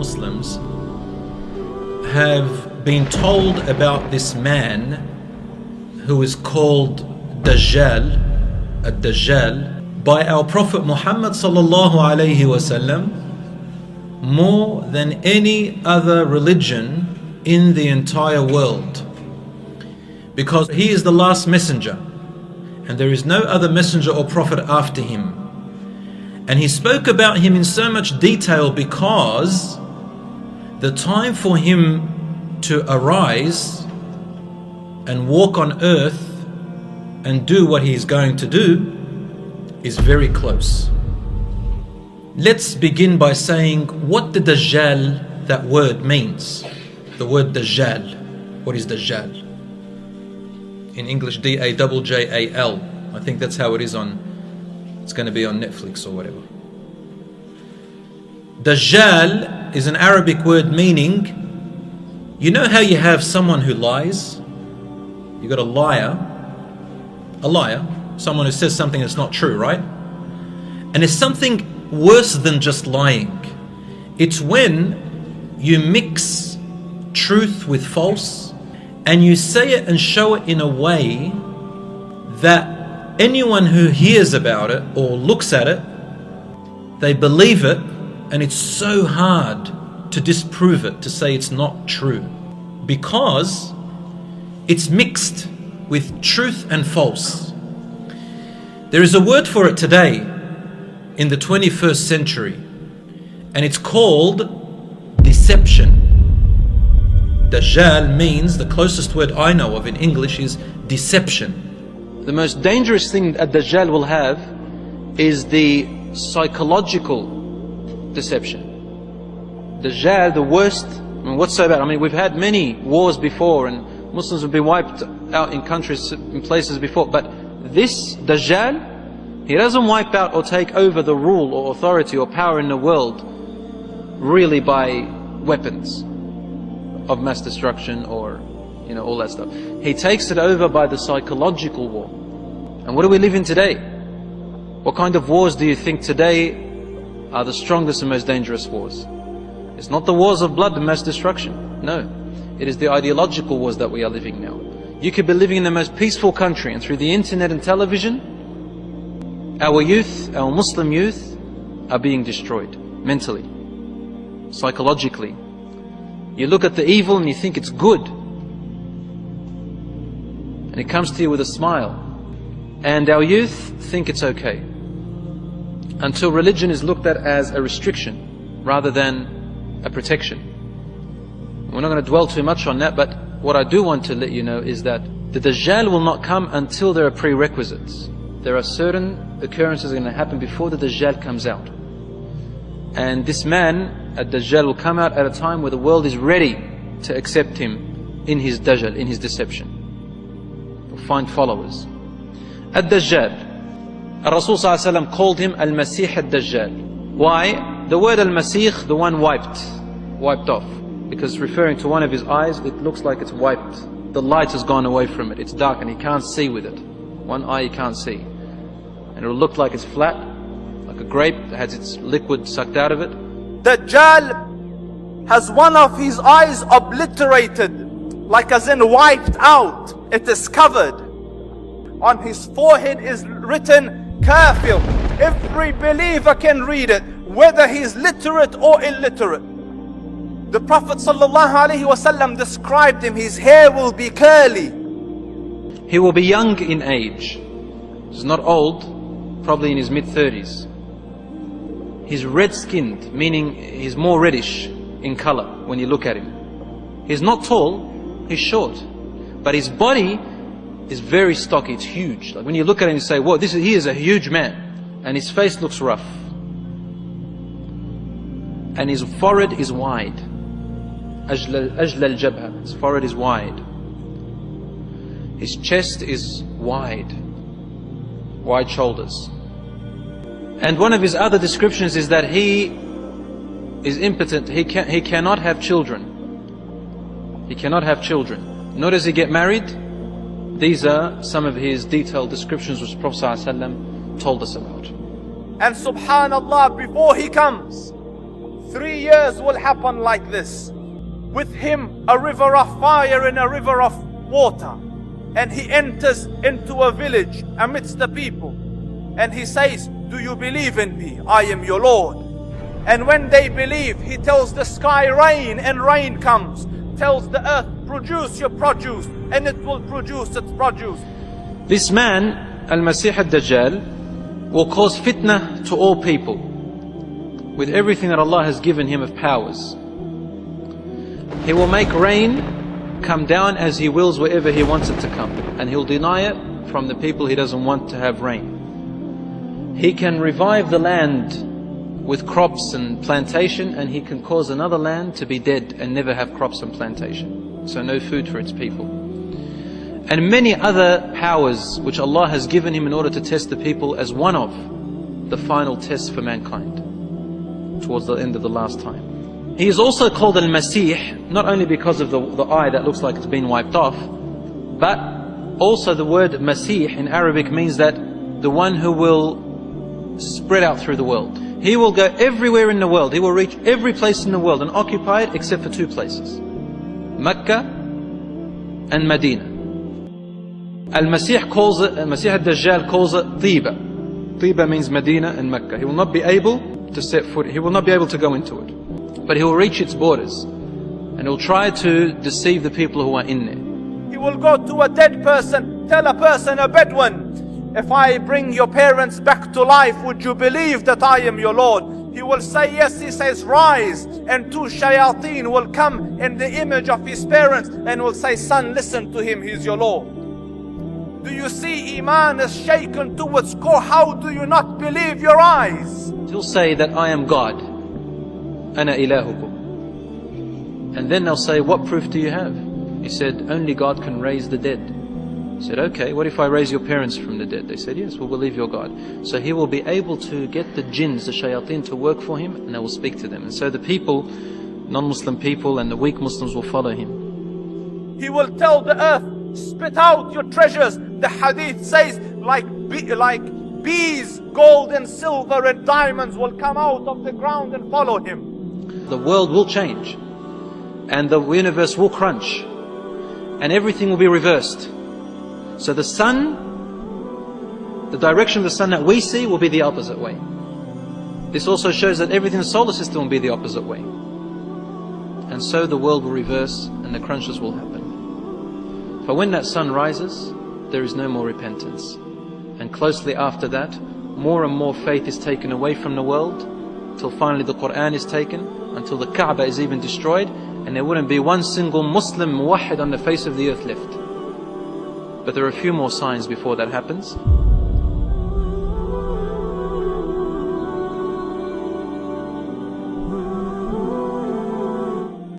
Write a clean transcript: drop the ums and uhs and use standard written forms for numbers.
Muslims have been told about this man who is called Dajjal, Dajjal, by our Prophet Muhammad sallallahu alaihi wasallam more than any other religion in the entire world, because he is the last messenger and there is no other messenger or prophet after him. And he spoke about him in so much detail because the time for him to arise and walk on earth and do what he is going to do is very close. Let's begin by saying what the Dajjal, that word, means. The word Dajjal. What is Dajjal? In English, D-A-J-J-A-L. I think that's how it is it's going to be on Netflix or whatever. Dajjal is an Arabic word meaning, you know how you have someone who lies? You got a liar, someone who says something that's not true, right? And it's something worse than just lying. It's when you mix truth with false and you say it and show it in a way that anyone who hears about it or looks at it, they believe it, and it's so hard to disprove it, to say it's not true, because it's mixed with truth and false. There is a word for it today in the 21st century, and it's called deception. Dajjal means, the closest word I know of in English is deception. The most dangerous thing that Dajjal will have is the psychological deception. Dajjal, the worst, what's so bad? We've had many wars before and Muslims have been wiped out in countries, in places before, but this Dajjal, he doesn't wipe out or take over the rule or authority or power in the world really by weapons of mass destruction or all that stuff. He takes it over by the psychological war. And what do we live in today? What kind of wars do you think today are the strongest and most dangerous wars? It's not the wars of blood and mass destruction. No, it is the ideological wars that we are living now. You could be living in the most peaceful country, and through the internet and television, our youth, our Muslim youth, are being destroyed mentally, psychologically. You look at the evil and you think it's good, and it comes to you with a smile. And our youth think it's okay, until religion is looked at as a restriction rather than a protection. We're not going to dwell too much on that, but what I do want to let you know is that the Dajjal will not come until there are prerequisites. There are certain occurrences that are going to happen before the Dajjal comes out. And this man, Dajjal, will come out at a time where the world is ready to accept him in his Dajjal, in his deception. He'll find followers. Dajjal, Rasul ﷺ called him Al-Masih Ad-Dajjal. Why? The word Al-Masih, the one wiped off, because referring to one of his eyes, it looks like it's wiped. The light has gone away from it, it's dark and he can't see with it. One eye he can't see. And it will look like it's flat, like a grape that has its liquid sucked out of it. Dajjal has one of his eyes obliterated, like as in wiped out. It is covered. On his forehead is written Kafir. Every believer can read it, whether he's literate or illiterate. The Prophet ﷺ described him, his hair will be curly. He will be young in age. He's not old, probably in his mid-30s. He's red-skinned, meaning he's more reddish in color when you look at him. He's not tall, he's short. But his body is very stocky, it's huge. Like when you look at him, you say, whoa, he is a huge man. And his face looks rough. And his forehead is wide. Ajla al-jabha, his forehead is wide. His chest is wide shoulders. And one of his other descriptions is that he is impotent, he cannot have children. He cannot have children. Nor does he get married. These are some of his detailed descriptions which Prophet ﷺ told us about. And subhanallah, before he comes, 3 years will happen like this. With him a river of fire and a river of water. And he enters into a village amidst the people. And he says, do you believe in me? I am your Lord. And when they believe, he tells the sky rain, and rain comes. Tells the earth, produce your produce, and it will produce its produce. This man, Al-Masih al-Dajjal, will cause fitna to all people with everything that Allah has given him of powers. He will make rain come down as he wills wherever he wants it to come, and he'll deny it from the people he doesn't want to have rain. He can revive the land with crops and plantation, and he can cause another land to be dead and never have crops and plantation, so no food for its people. And many other powers which Allah has given him in order to test the people as one of the final tests for mankind towards the end of the last time. He is also called Al-Masih, not only because of the eye that looks like it's been wiped off, but also the word Masih in Arabic means that the one who will spread out through the world. He will go everywhere in the world. He will reach every place in the world and occupy it except for two places, Mecca and Medina. Al-Masih calls it, Al-Masih al-Dajjal calls it Tiba. Tiba means Medina and Mecca. He will not be able to set foot, he will not be able to go into it, but he will reach its borders, and he will try to deceive the people who are in there. He will go to a dead person, tell a person, a Bedouin, if I bring your parents back to life, would you believe that I am your Lord? He will say yes. He says rise, and two shayateen will come in the image of his parents and will say, son, listen to him, he's your Lord. Do you see Iman is shaken to its core? How do you not believe your eyes? He'll say that I am God, Ana ilahukum. And then they'll say, what proof do you have? He said, only God can raise the dead. He said, okay, what if I raise your parents from the dead? They said, yes, we'll believe your God. So he will be able to get the jinns, the shayateen, to work for him, and they will speak to them. And so the people, non-Muslim people and the weak Muslims will follow him. He will tell the earth, spit out your treasures. The hadith says, like bees, gold and silver and diamonds will come out of the ground and follow him. The world will change, and the universe will crunch, and everything will be reversed. So the sun, the direction of the sun that we see will be the opposite way. This also shows that everything in the solar system will be the opposite way. And so the world will reverse and the crunches will happen. For when that sun rises, there is no more repentance. And closely after that, more and more faith is taken away from the world, till finally the Quran is taken, until the Kaaba is even destroyed, and there wouldn't be one single Muslim muwahhid on the face of the earth left. But there are a few more signs before that happens.